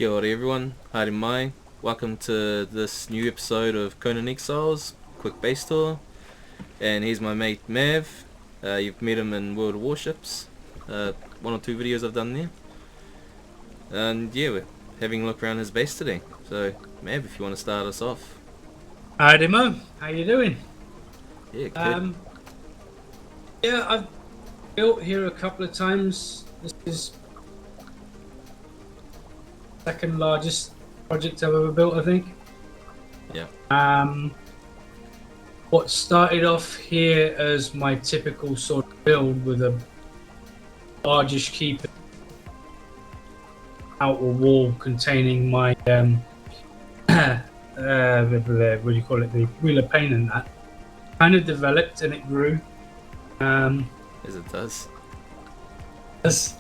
Kia ora everyone, haere mai. Welcome to this new episode of Conan Exiles, quick base tour. And here's my mate Mav. You've met him in World of Warships. One or two videos I've done there. And yeah, we're having a look around his base today. So Mav, if you want to start us off. Hi Demo, how you doing? Yeah, good. Yeah, I've built here a couple of times. This is second largest project I've ever built, I think. Yeah. What started off here as my typical sort of build with a largish keeper outer wall containing my what do you call it, the wheel of pain, and that kind of developed and it grew. As it does. Yes,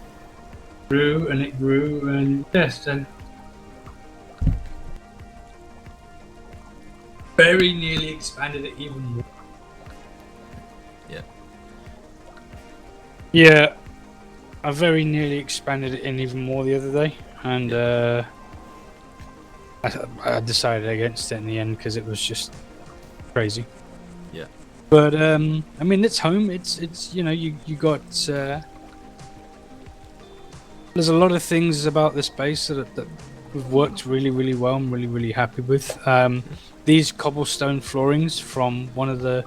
grew and it grew, and yes, and very nearly expanded it even more. Yeah. Yeah, I very nearly expanded it in even more the other day, and I decided against it in the end because it was just crazy. Yeah. But I mean, it's home. It's you know you got there's a lot of things about this base that have worked really well. I'm really happy with. These cobblestone floorings from one of the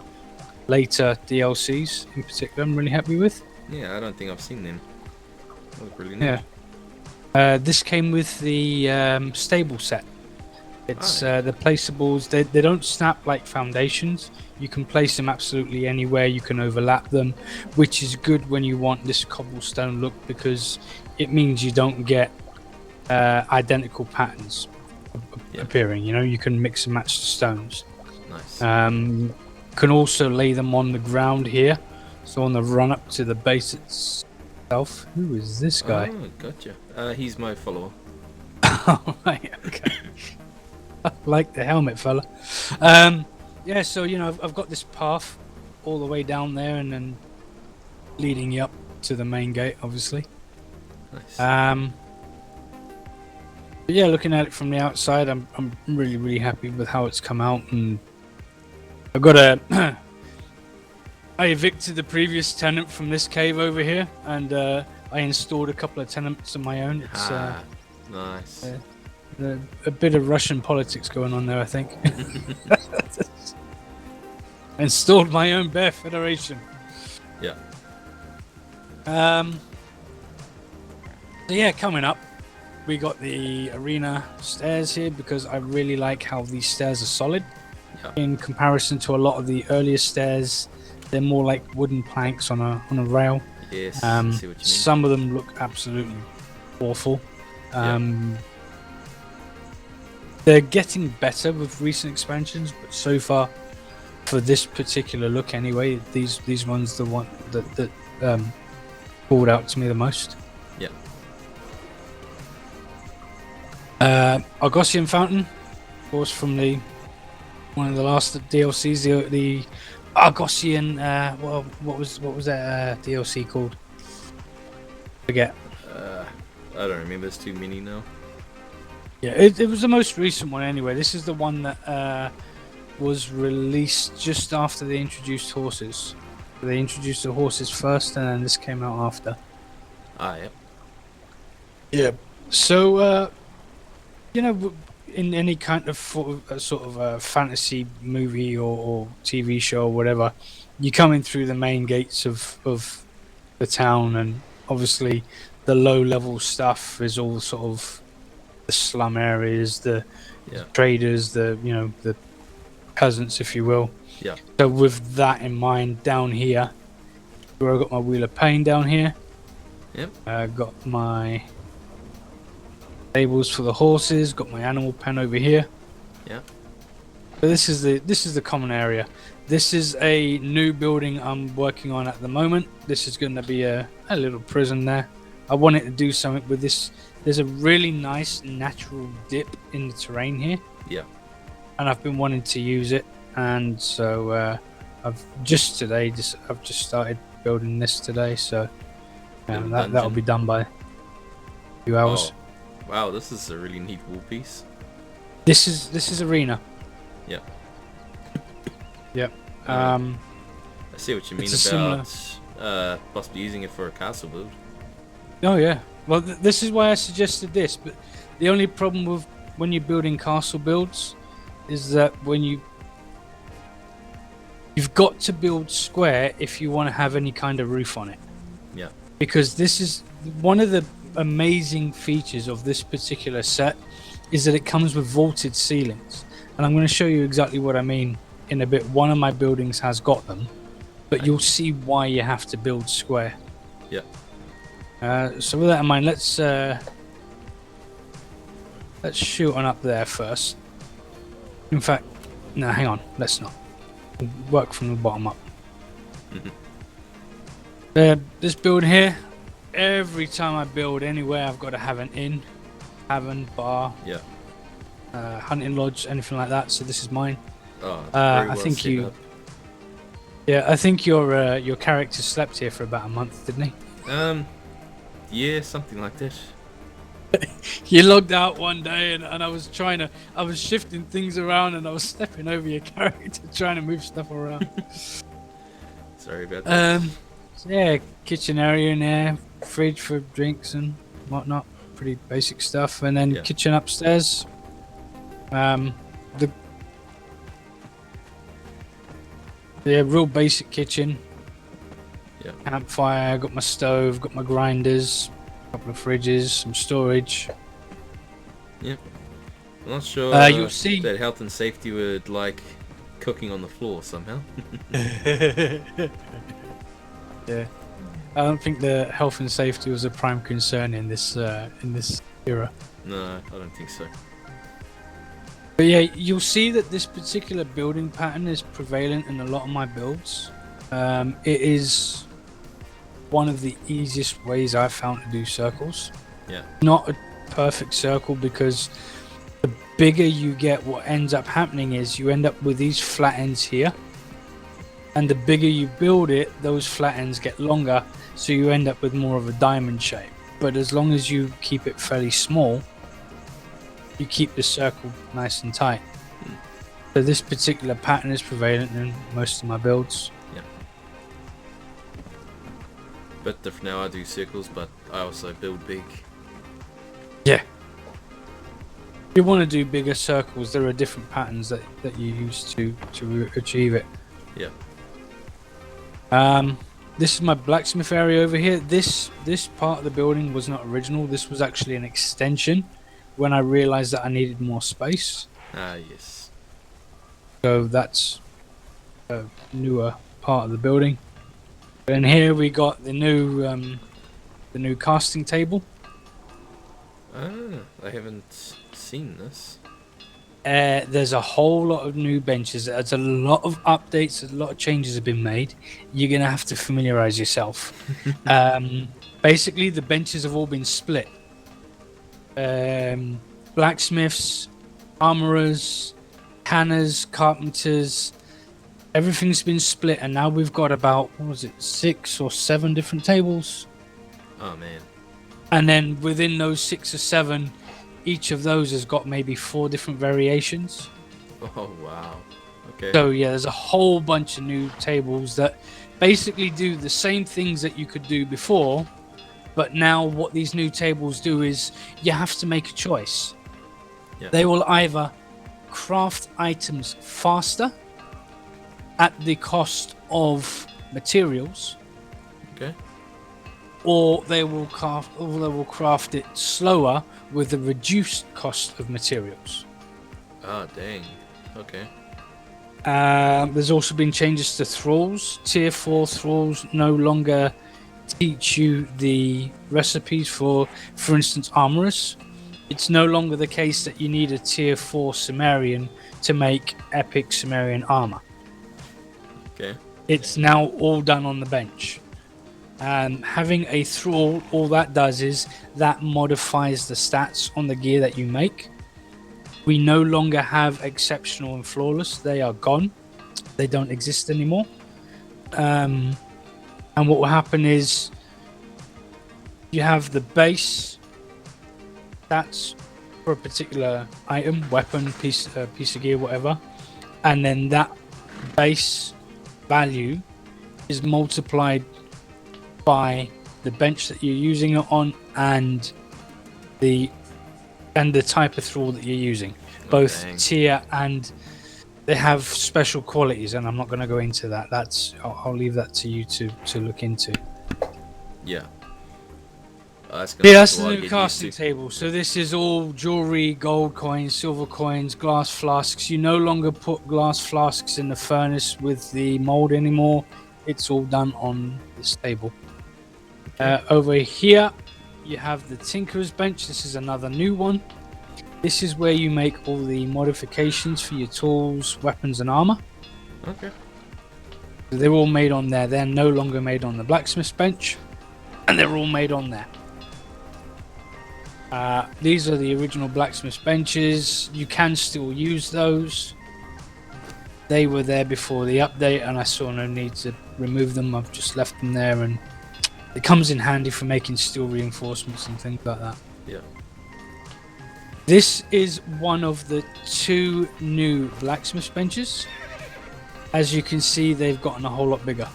later DLCs in particular, I'm really happy with. Yeah, I don't think I've seen them. That was really nice. Yeah. This came with the stable set. It's the placeables. They don't snap like foundations. You can place them absolutely anywhere. You can overlap them, which is good when you want this cobblestone look because it means you don't get identical patterns appearing. You know, you can mix and match the stones. Nice. You can also lay them on the ground here. So on the run up to the base itself. Who is this guy? Oh, gotcha. He's my follower. Oh, right, okay. I like the helmet, fella. Yeah, so you know, I've got this path all the way down there, and then leading you up to the main gate, obviously. Nice. But yeah, looking at it from the outside, I'm really happy with how it's come out, and I've got a. I evicted the previous tenant from this cave over here, and I installed a couple of tenants of my own. It's nice. a bit of Russian politics going on there, I think. Installed my own Bear Federation. Yeah. So yeah, coming up, we got the arena stairs here because I really like how these stairs are solid. Yeah. In comparison to a lot of the earlier stairs, they're more like wooden planks on a rail. Yes. I see what you mean. Some of them look absolutely awful. They're getting better with recent expansions, but so far, for this particular look anyway, these ones the one that called out to me the most. Yeah. Argosian Fountain, of course, from one of the last DLCs, the Argosian. What was that DLC called? Forget. I don't remember. There's too many now. Yeah, it was the most recent one anyway. This is the one that was released just after they introduced horses. They introduced the horses first, and then this came out after. Yep. Yeah. So, you know, in any kind of sort of a fantasy movie or TV show or whatever, you come in through the main gates of the town, and obviously the low-level stuff is all sort of the slum areas, the traders, the peasants, if you will. Yeah. So with that in mind, down here, where I got my wheel of pain down here. Yep. Got my stables for the horses. Got my animal pen over here. Yeah. So this is the common area. This is a new building I'm working on at the moment. This is going to be a little prison there. I wanted to do something with this. There's a really nice natural dip in the terrain here. Yeah. And I've been wanting to use it, and so I've just started building this today. So that'll be done by a few hours. Wow, this is a really neat wall piece. This is arena. Yeah. Yep. I see what you mean it's about possibly using it for a castle build. Oh yeah. Well, this is why I suggested this. But the only problem with when you're building castle builds is that you've got to build square if you want to have any kind of roof on it. Yeah. Because this is one of the amazing features of this particular set is that it comes with vaulted ceilings, and I'm going to show you exactly what I mean in a bit. One of my buildings has got them, but you'll see why you have to build square. Yeah. So with that in mind, let's shoot on up there first. In fact, no, hang on, let's not. We'll work from the bottom up. This build here, every time I build anywhere, I've got to have an inn, tavern, bar, hunting lodge, anything like that. So this is mine. Oh, very well I think set up. Yeah, I think your character slept here for about a month, didn't he? Yeah, something like that. You logged out one day, and I was shifting things around, and I was stepping over your character, trying to move stuff around. Sorry about that. So yeah, kitchen area in there, fridge for drinks and whatnot, pretty basic stuff, and then kitchen upstairs. The real basic kitchen. Yeah. Campfire, got my stove, got my grinders, a couple of fridges, some storage. Yep. I'm not sure you'll see that health and safety would like cooking on the floor somehow. Yeah. I don't think the health and safety was a prime concern in this era. No, I don't think so. But yeah, you'll see that this particular building pattern is prevalent in a lot of my builds. It is one of the easiest ways I've found to do circles. Yeah. Not a perfect circle, because the bigger you get, what ends up happening is you end up with these flat ends here. And the bigger you build it, those flat ends get longer, so you end up with more of a diamond shape. But as long as you keep it fairly small, you keep the circle nice and tight. So this particular pattern is prevalent in most of my builds. Yeah. Bit different now, I do circles, but I also build big. Yeah. If you want to do bigger circles, there are different patterns that you use to achieve it. Yeah. This is my blacksmith area over here. This part of the building was not original. This was actually an extension when I realized that I needed more space. Ah, yes. So that's a newer part of the building. And here we got the new casting table. Ah, I haven't seen this. There's a whole lot of new benches. There's a lot of updates. A lot of changes have been made. You're gonna have to familiarize yourself. Basically, the benches have all been split. Blacksmiths, armorers, tanners, carpenters, everything's been split, and now we've got about 6 or 7 different tables. Oh man. And then within those 6 or 7, each of those has got maybe 4 different variations. Oh wow. Okay. So yeah, there's a whole bunch of new tables that basically do the same things that you could do before, but now what these new tables do is you have to make a choice. Yeah. They will either craft items faster at the cost of materials, Okay. or they will craft it slower with a reduced cost of materials. Ah, dang. Okay. There's also been changes to thralls. Tier 4 thralls no longer teach you the recipes for instance, armorers. It's no longer the case that you need a tier 4 Sumerian to make epic Sumerian armor. Okay. It's now all done on the bench. Having a thrall, all that does is that modifies the stats on the gear that you make. We no longer have exceptional and flawless. They are gone. They don't exist anymore. And what will happen is you have the base stats for a particular item, weapon, piece of gear, whatever, and then that base value is multiplied by the bench that you're using it on and the type of thrall that you're using, both tier and they have special qualities, and I'm not going to go into that. I'll leave that to you to look into. Yeah. That's The new casting table. So this is all jewelry, gold coins, silver coins, glass flasks. You no longer put glass flasks in the furnace with the mold anymore. It's all done on this table. Okay. Over here, you have the Tinkerer's Bench. This is another new one. This is where you make all the modifications for your tools, weapons, and armor. Okay. So they're all made on there. They're no longer made on the Blacksmith's Bench, and they're all made on there. These are the original Blacksmith's Benches. You can still use those. They were there before the update, and I saw no need to remove them. I've just left them there, and it comes in handy for making steel reinforcements and things like that. Yeah. This is one of the 2 new Blacksmith's Benches. As you can see, they've gotten a whole lot bigger.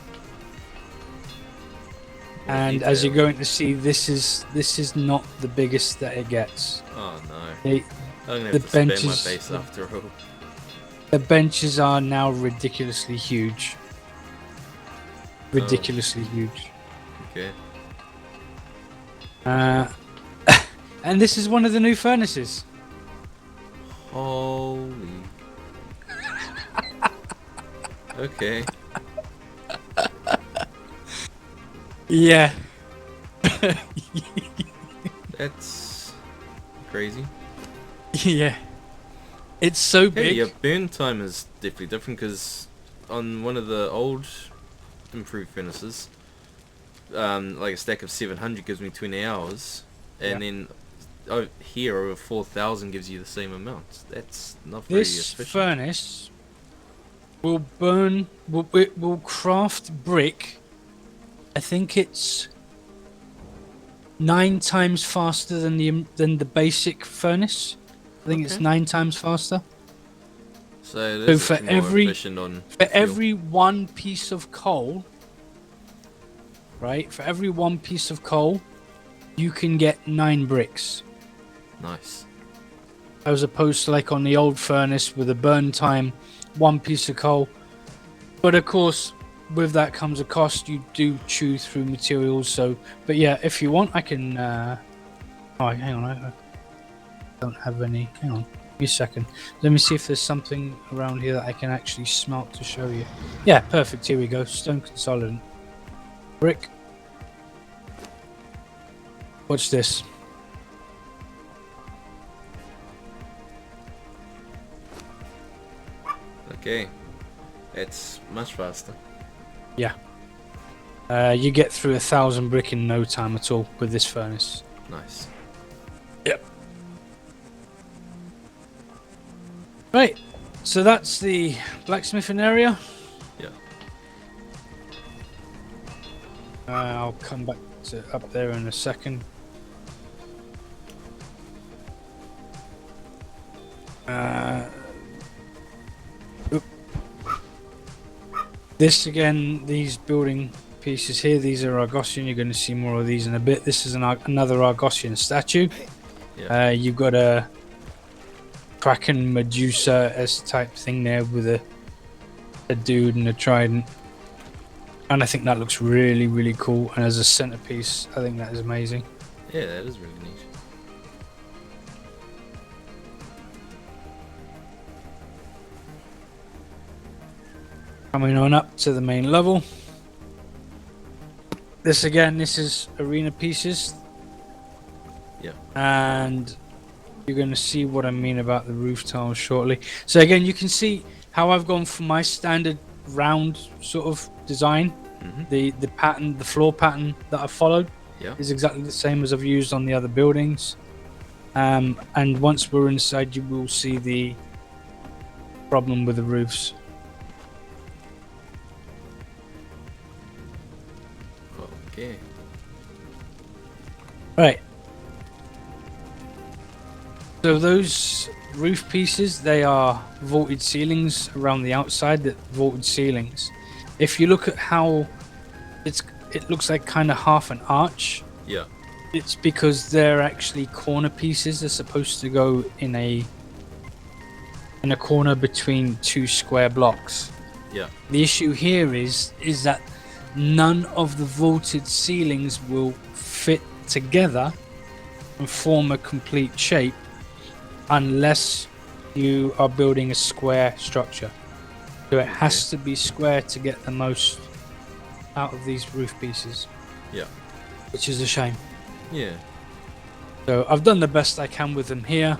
And as you're going to see, this is not the biggest that it gets. Oh no! I'm gonna have to spare my base after all. The benches are now ridiculously huge. Ridiculously huge. Okay. And this is one of the new furnaces. Holy. Okay. Yeah. That's crazy. Yeah. It's so big. Hey, your burn time is definitely different because on one of the old improved furnaces, like a stack of 700 gives me 20 hours, and then here over 4,000 gives you the same amount. That's not very efficient. This furnace will burn, will craft brick. I think it's 9 times faster than the basic furnace. I think it's 9 times faster. So for every 1 piece of coal, right? For every 1 piece of coal, you can get 9 bricks. Nice. As opposed to like on the old furnace with a burn time, 1 piece of coal. But of course, with that comes a cost. You do chew through materials. So, but yeah, if you want, I can. Oh, hang on. I don't have any. Hang on. Give me a second. Let me see if there's something around here that I can actually smelt to show you. Yeah, perfect. Here we go. Stone consolidant. Brick. Watch this. Okay. It's much faster. Yeah. You get through 1,000 brick in no time at all with this furnace. Nice. Yep. Right. So that's the blacksmithing area. Yeah. I'll come back to up there in a second. This again, these building pieces here, these are Argosian. You're going to see more of these in a bit. This is another Argosian statue. Yeah. You've got a Kraken Medusa-esque type thing there with a dude and a trident. And I think that looks really, really cool. And as a centerpiece, I think that is amazing. Yeah, that is really neat. Coming on up to the main level. This again, this is arena pieces. Yeah. And you're going to see what I mean about the roof tiles shortly. So again, you can see how I've gone from my standard round sort of design. Mm-hmm. The pattern, the floor pattern that I followed is exactly the same as I've used on the other buildings. And once we're inside, you will see the problem with the roofs. Okay. Right. So those roof pieces, they are vaulted ceilings around the outside. That vaulted ceilings. If you look at how it looks like kind of half an arch. Yeah. It's because they're actually corner pieces. They're supposed to go in a corner between two square blocks. Yeah. The issue here is that none of the vaulted ceilings will fit together and form a complete shape unless you are building a square structure. So it has to be square to get the most out of these roof pieces. Yeah. Which is a shame. Yeah. So I've done the best I can with them here.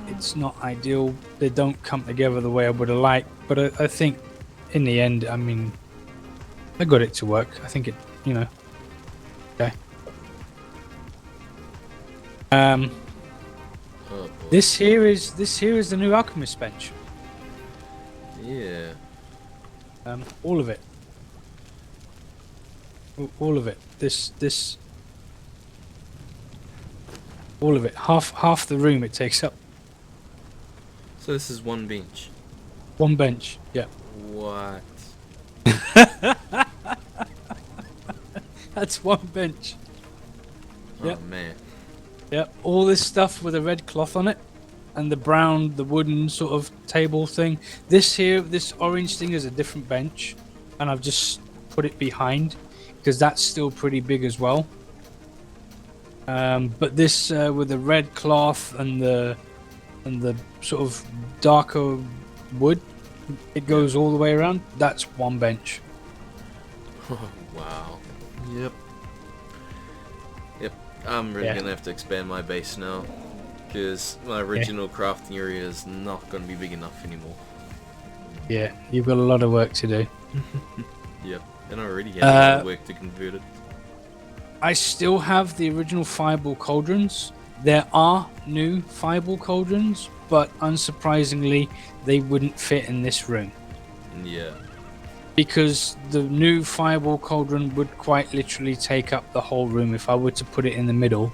It's not ideal. They don't come together the way I would have liked, but I think in the end, I mean, I got it to work. I think it, okay. Oh, boy. This here is the new alchemist bench. Yeah. All of it. All of it. This. All of it. Half the room it takes up. So this is one bench. One bench. Yeah. What? That's one bench. Oh Yep. man. Yep. All this stuff with a red cloth on it, and the wooden sort of table thing. This orange thing is a different bench, and I've just put it behind because that's still pretty big as well. But this with the red cloth and the sort of darker wood, it goes all the way around. That's one bench. Wow. Yep. I'm really gonna have to expand my base now, because my original crafting area is not gonna be big enough anymore. Yeah, you've got a lot of work to do. Yep. And I already have a lot of work to convert it. I still have the original fireball cauldrons. There are new fireball cauldrons, but unsurprisingly, they wouldn't fit in this room. Yeah. Because the new fireball cauldron would quite literally take up the whole room. If I were to put it in the middle,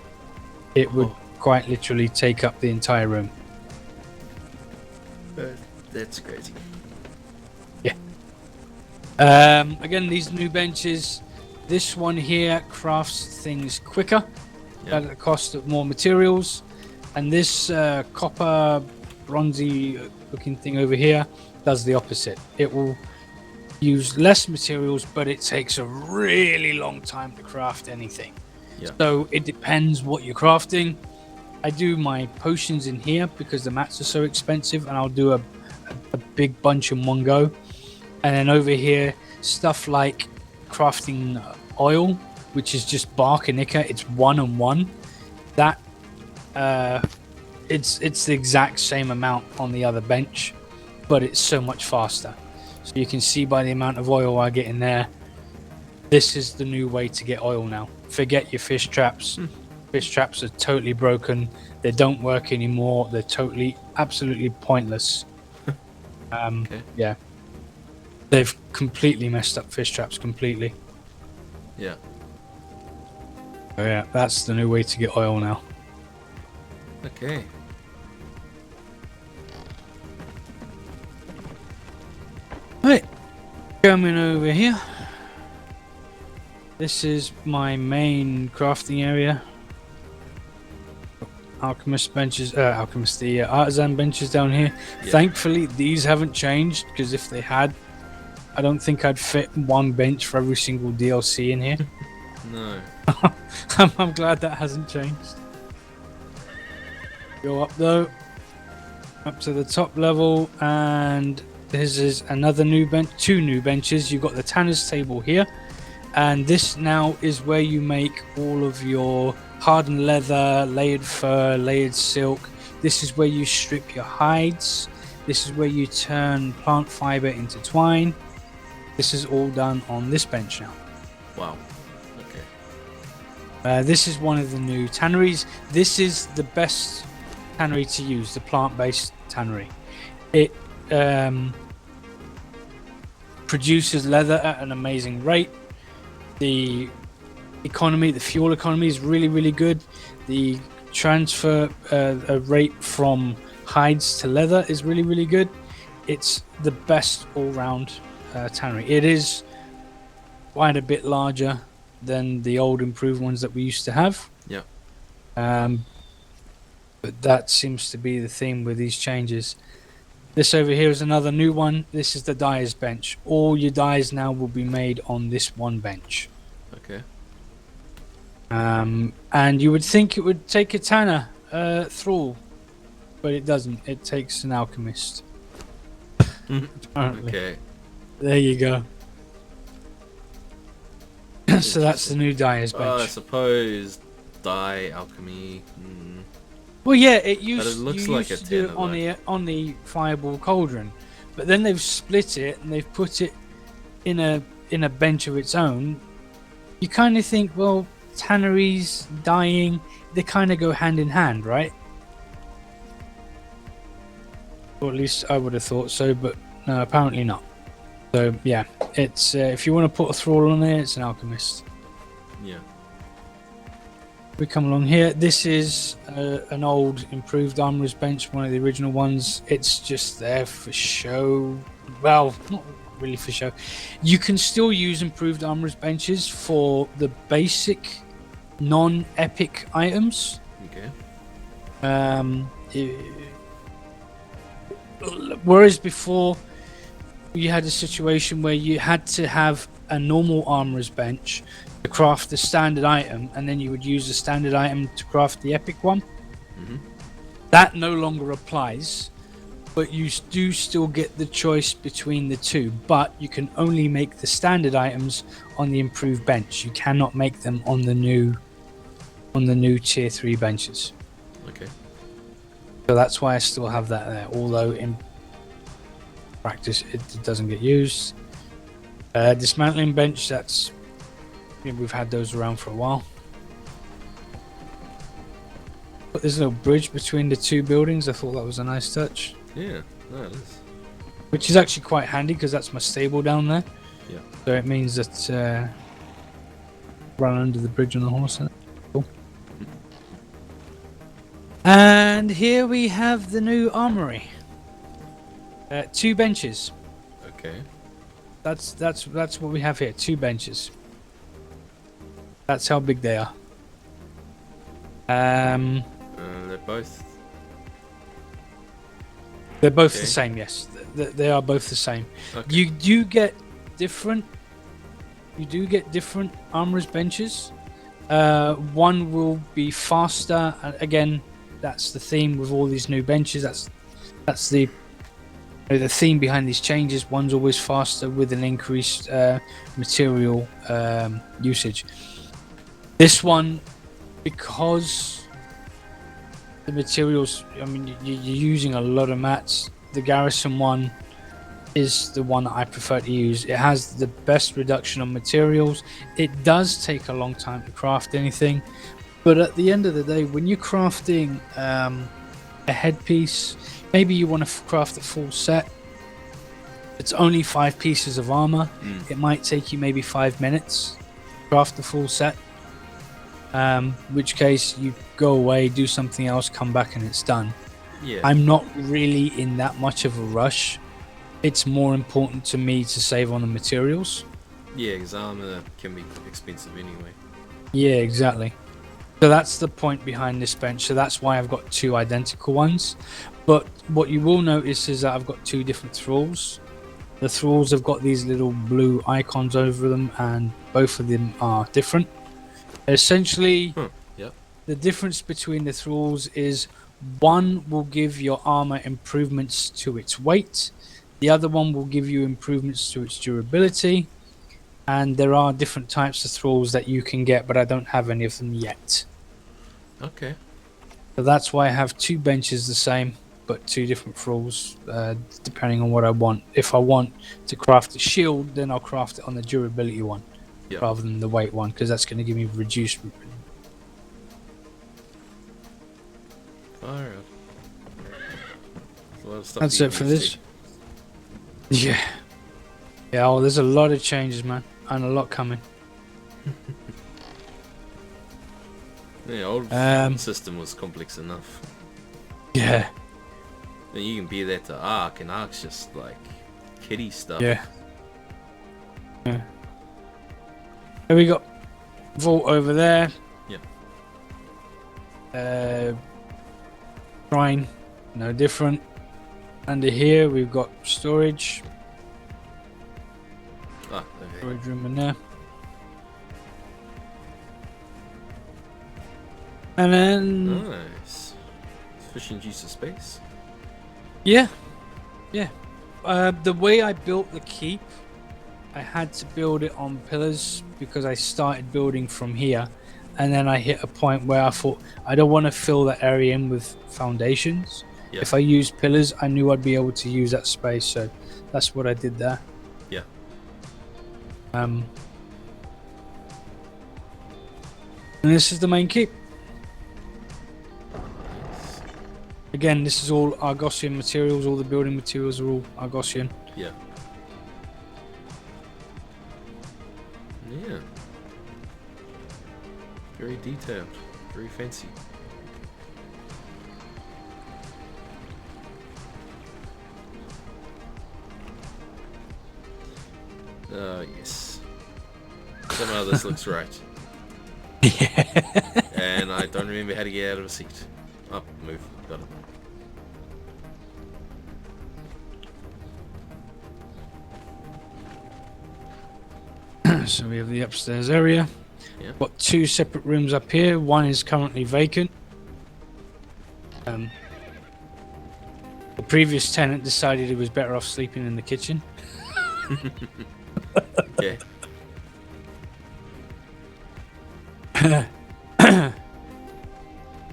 it would quite literally take up the entire room. That's crazy. Yeah. Again, these new benches. This one here crafts things quicker at the cost of more materials. And this copper, bronzy looking thing over here does the opposite. It will use less materials, but it takes a really long time to craft anything. Yeah. So it depends what you're crafting. I do my potions in here because the mats are so expensive, and I'll do a big bunch in one go. And then over here, stuff like crafting oil, which is just bark and ichor. It's 1 and 1. That it's the exact same amount on the other bench, but it's so much faster. So you can see by the amount of oil I get in there, this is the new way to get oil now. Forget your fish traps. Fish traps are totally broken. They don't work anymore. They're totally, absolutely pointless. Yeah. They've completely messed up fish traps completely. Yeah. Oh yeah, that's the new way to get oil now. Okay. Right, coming over here. This is my main crafting area. Alchemist benches, the artisan benches down here. Yeah. Thankfully, these haven't changed, because if they had, I don't think I'd fit one bench for every single DLC in here. No. I'm glad that hasn't changed. Go up though, up to the top level, and this is another new bench, 2 new benches. You've got the tanner's table here, and this now is where you make all of your hardened leather, layered fur, layered silk. This is where you strip your hides. This is where you turn plant fiber into twine. This is all done on this bench now. Wow. Okay. This is one of the new tanneries. This is the best tannery to use, the plant-based tannery. It produces leather at an amazing rate. The fuel economy is really, really good. The transfer rate from hides to leather is really, really good. It's the best all-round tannery. It is quite a bit larger than the old improved ones that we used to have. Yeah. But that seems to be the theme with these changes. This over here is another new one. This is the dyer's bench. All your dyes now will be made on this one bench. Okay. And you would think it would take a tanner, thrall, but it doesn't. It takes an alchemist. Apparently. Okay. There you go. So that's the new dyer's bench. Oh, I suppose dye alchemy. Well, yeah, it used. But it looks you like used a to do it tanner, on the fireball cauldron, but then they've split it and they've put it in a bench of its own. You kind of think, well, tanneries, dyeing, they kind of go hand in hand, right? Or at least I would have thought so, but no, apparently not. So yeah, it's if you want to put a thrall on there, it's an alchemist. Yeah. We come along here. This is an old improved armorer's bench, one of the original ones. It's just there for show. Well, not really for show. You can still use improved armorer's benches for the basic non-epic items. Okay. Whereas before you had a situation where you had to have a normal armorer's bench to craft the standard item, and then you would use the standard item to craft the epic one. Mm-hmm. That no longer applies, but you do still get the choice between the two, but you can only make the standard items on the improved bench. You cannot make them on the new tier 3 benches. Okay. So that's why I still have that there, although in practice it doesn't get used. Dismantling bench, that's, we've had those around for a while. But there's no bridge between the two buildings. I thought that was a nice touch. Yeah, that is. Which is actually quite handy because that's my stable down there. Yeah. So it means that run under the bridge on the horse. Cool. And here we have the new armory. 2 benches. Okay. That's what we have here. 2 benches. That's how big they are. They're both. They're both Okay. the same. Yes, they are both the same. Okay. You do get different. You do get different armorers benches. One will be faster. Again, that's the theme with all these new benches. That's the theme behind these changes. One's always faster with an increased material usage. This one, because the materials, I mean, you're using a lot of mats. The Garrison one is the one that I prefer to use. It has the best reduction on materials. It does take a long time to craft anything, but at the end of the day, when you're crafting a headpiece, maybe you want to craft a full set. It's only 5 pieces of armor. It might take you maybe 5 minutes to craft the full set. Which case you go away, do something else, come back, and it's done. Yeah. I'm not really in that much of a rush. It's more important to me to save on the materials. Yeah, because armor can be expensive anyway. Yeah, exactly. So that's the point behind this bench. So that's why I've got 2 identical ones. But what you will notice is that I've got 2 different thralls. The thralls have got these little blue icons over them, and both of them are different. Essentially, Yep. the difference between the thralls is one will give your armor improvements to its weight, the other one will give you improvements to its durability, and there are different types of thralls that you can get, but I don't have any of them yet. Okay. So that's why I have 2 benches the same, but 2 different thralls, depending on what I want. If I want to craft a shield, then I'll craft it on the durability one. Yep. Rather than the weight one, because that's going to give me reduced. Alright. That's it for this. Yeah. Yeah, oh, there's a lot of changes, man, and a lot coming. Yeah, old system was complex enough. Yeah. Then you can be there to Ark, and Ark's just like kiddie stuff. Yeah. Yeah. Here we got vault over there. Yeah. Shrine, no different. Under here we've got storage. Ah, okay. Storage room in there. And then Nice. Efficient use of space. yeah. The way I built the keep, I had to build it on pillars because I started building from here, and then I hit a point where I thought I don't want to fill that area in with foundations. Yeah. If I used pillars, I knew I'd be able to use that space, so that's what I did there. Yeah. And this is the main keep. Again, this is all Argosian materials. All the building materials are all Argosian. Yeah. Yeah. Very detailed. Very fancy. Yes. Somehow this looks right. Yeah. And I don't remember how to get out of a seat. Up, move. Got it. So we have the upstairs area. Yeah. Got two separate rooms up here. One is currently vacant. The previous tenant decided he was better off sleeping in the kitchen. Okay.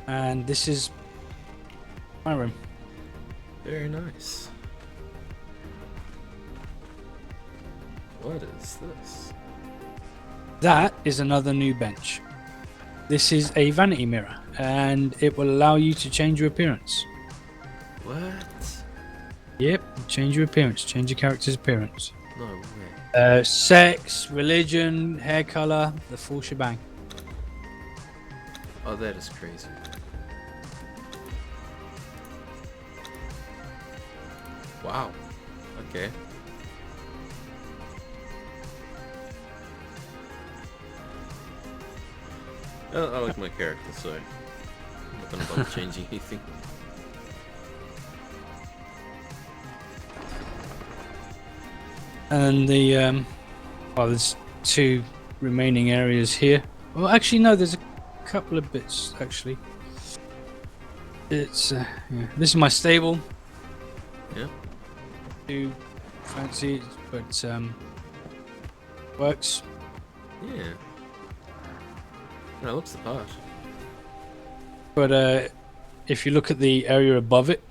And this is my room. Very nice. What is this? That is another new bench. This is a vanity mirror, and it will allow you to change your appearance. What? Yep, change your appearance, change your character's appearance. No way. Sex, religion, hair color, the full shebang. Oh, that is crazy. Wow. Okay. I like my character, so I'm not gonna bother changing anything. And the well, there's two remaining areas here. Well, actually, no, there's a couple of bits actually. It's yeah. This is my stable. Yeah. Too fancy, but works. Yeah. No, it looks the part. But if you look at the area above it,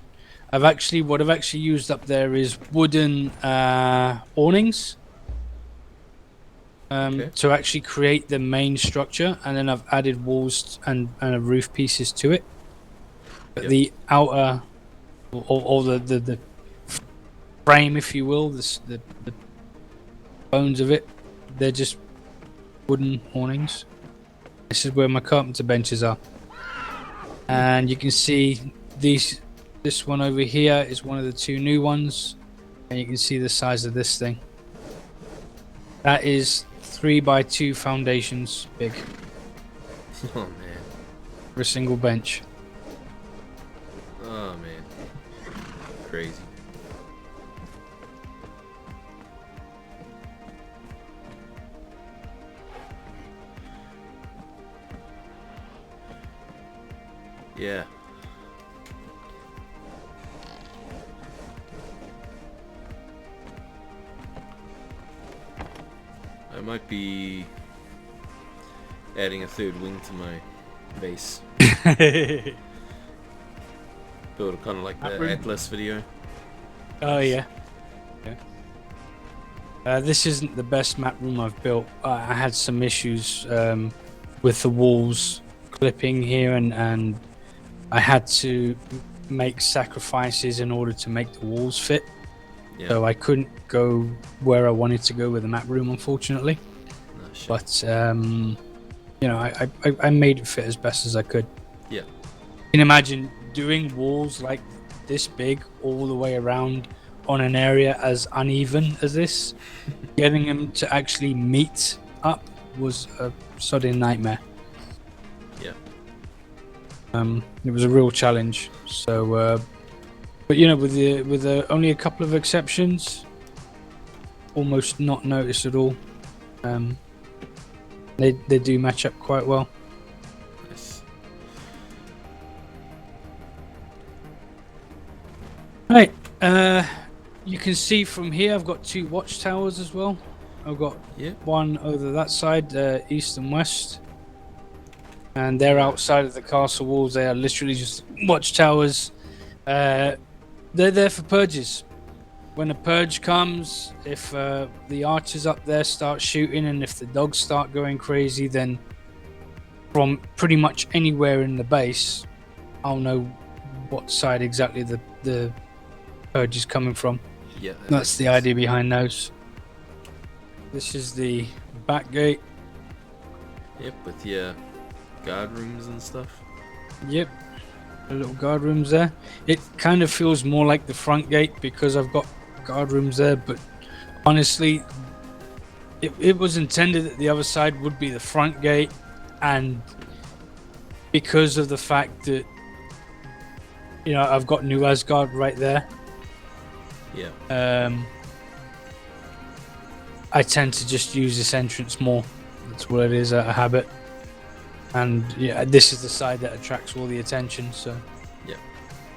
what I've actually used up there is wooden awnings Okay. to actually create the main structure, and then I've added walls and a roof pieces to it. But Yep. the outer, or the frame, if you will, the bones of it, they're just wooden awnings. This is where my carpenter benches are, and you can see this one over here is one of the two new ones, and you can see the size of this thing. That is 3x2 foundations big Oh man. for a single bench. Oh man. Crazy. Yeah. I might be adding a third wing to my base. Build kind of like the room? Atlas video. Oh yeah. This isn't the best map room I've built. I had some issues with the walls clipping here, and I had to make sacrifices in order to make the walls fit. Yeah. So I couldn't go where I wanted to go with the map room, unfortunately. No, shit. But you know, I made it fit as best as I could. Yeah. You can imagine doing walls like this big all the way around on an area as uneven as this. Getting them to actually meet up was a sudden nightmare. Yeah. It was a real challenge. So, but you know, with the only a couple of exceptions, almost not noticed at all. They do match up quite well. Nice. Right. You can see from here I've got 2 watchtowers as well. I've got one over that side, east and west. And they're outside of the castle walls. They are literally just watchtowers. They're there for purges. When a purge comes, if the archers up there start shooting and if the dogs start going crazy, then from pretty much anywhere in the base, I'll know what side exactly the purge is coming from. Yeah. That's the idea behind those. This is the back gate. Yep, with your guard rooms and stuff. Yep. The little guard rooms there. It kind of feels more like the front gate because I've got guard rooms there, but honestly, it was intended that the other side would be the front gate, and because of the fact that, you know, I've got New Asgard right there. Yeah. I tend to just use this entrance more. That's what it is, a habit. And yeah, this is the side that attracts all the attention. So yeah,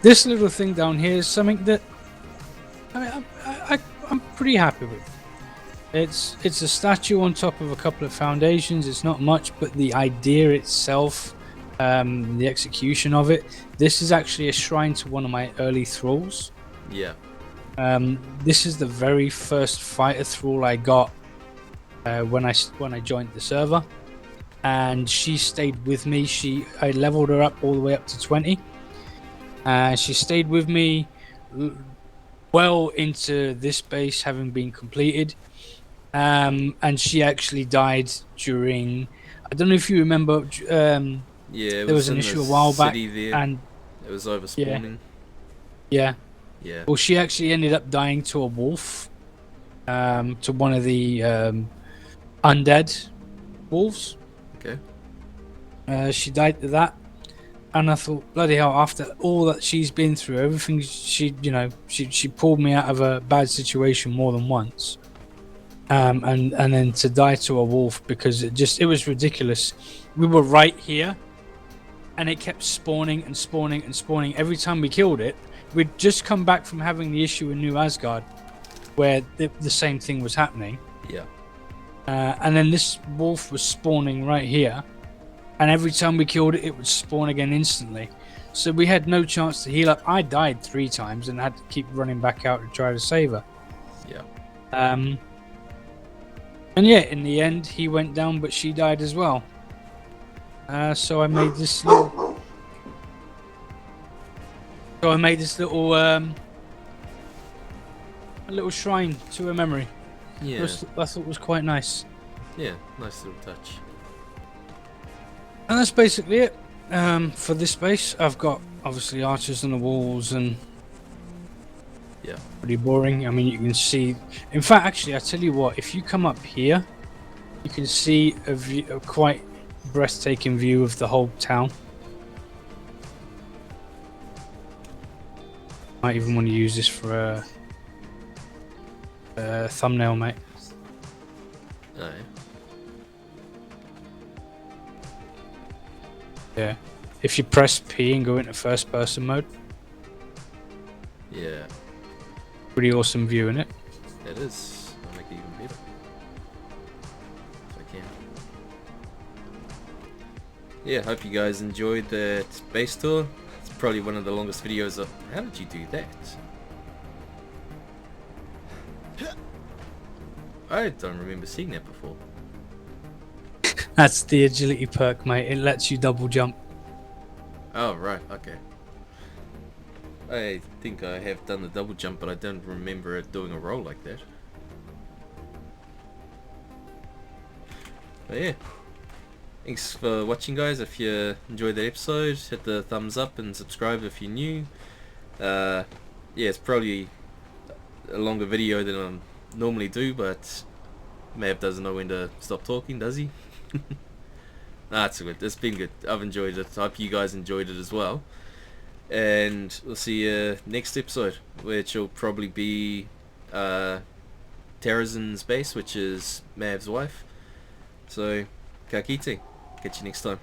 this little thing down here is something that I'm pretty happy with. It's a statue on top of a couple of foundations. It's not much, but the idea itself, the execution of it. This is actually a shrine to one of my early thralls. Yeah. This is the very first fighter thrall I got when I joined the server, and she stayed with me. I leveled her up all the way up to 20. She stayed with me well into this base having been completed, and she actually died during. I don't know if you remember. Yeah, there was an issue a while back, there. and it was overspawning. Yeah. Yeah. Well, she actually ended up dying to a wolf, to one of the undead wolves. Okay. She died to that, and I thought, bloody hell! After all that she's been through, everything she pulled me out of a bad situation more than once, and then to die to a wolf because it was ridiculous. We were right here, and it kept spawning and spawning and spawning. Every time we killed it, we'd just come back from having the issue in New Asgard, where the same thing was happening. Yeah. And then this wolf was spawning right here, and every time we killed it, it would spawn again instantly. So we had no chance to heal up. I died 3 times and had to keep running back out to try to save her. Yeah. And yeah, in the end, he went down, but she died as well. So I made this little. So I made this little a little shrine to her memory. Yeah. I thought it was quite nice. Yeah, nice little touch. And that's basically it. For this base, I've got obviously archers on the walls and yeah, pretty boring. I mean, you can see. In fact, actually, I tell you what. If you come up here, you can see a quite breathtaking view of the whole town. Might even want to use this for a thumbnail, mate. Oh, yeah. Yeah. If you press P and go into first person mode. Yeah. Pretty awesome view, isn't it? It is. I'll make it even better. If I can. Yeah, hope you guys enjoyed that base tour. It's probably one of the longest videos of... How did you do that? I don't remember seeing that before. That's the agility perk, mate. It lets you double jump. Oh, right, okay. I think I have done the double jump, but I don't remember it doing a roll like that. But yeah. Thanks for watching, guys. If you enjoyed the episode, hit the thumbs up and subscribe if you're new. Yeah, it's probably a longer video than I normally do, but Mav doesn't know when to stop talking, does he? Nah, it's good. It's been good. I've enjoyed it. I hope you guys enjoyed it as well. And we'll see you next episode, which will probably be Terrazin's base, which is Mav's wife. So, ka kite. Catch you next time.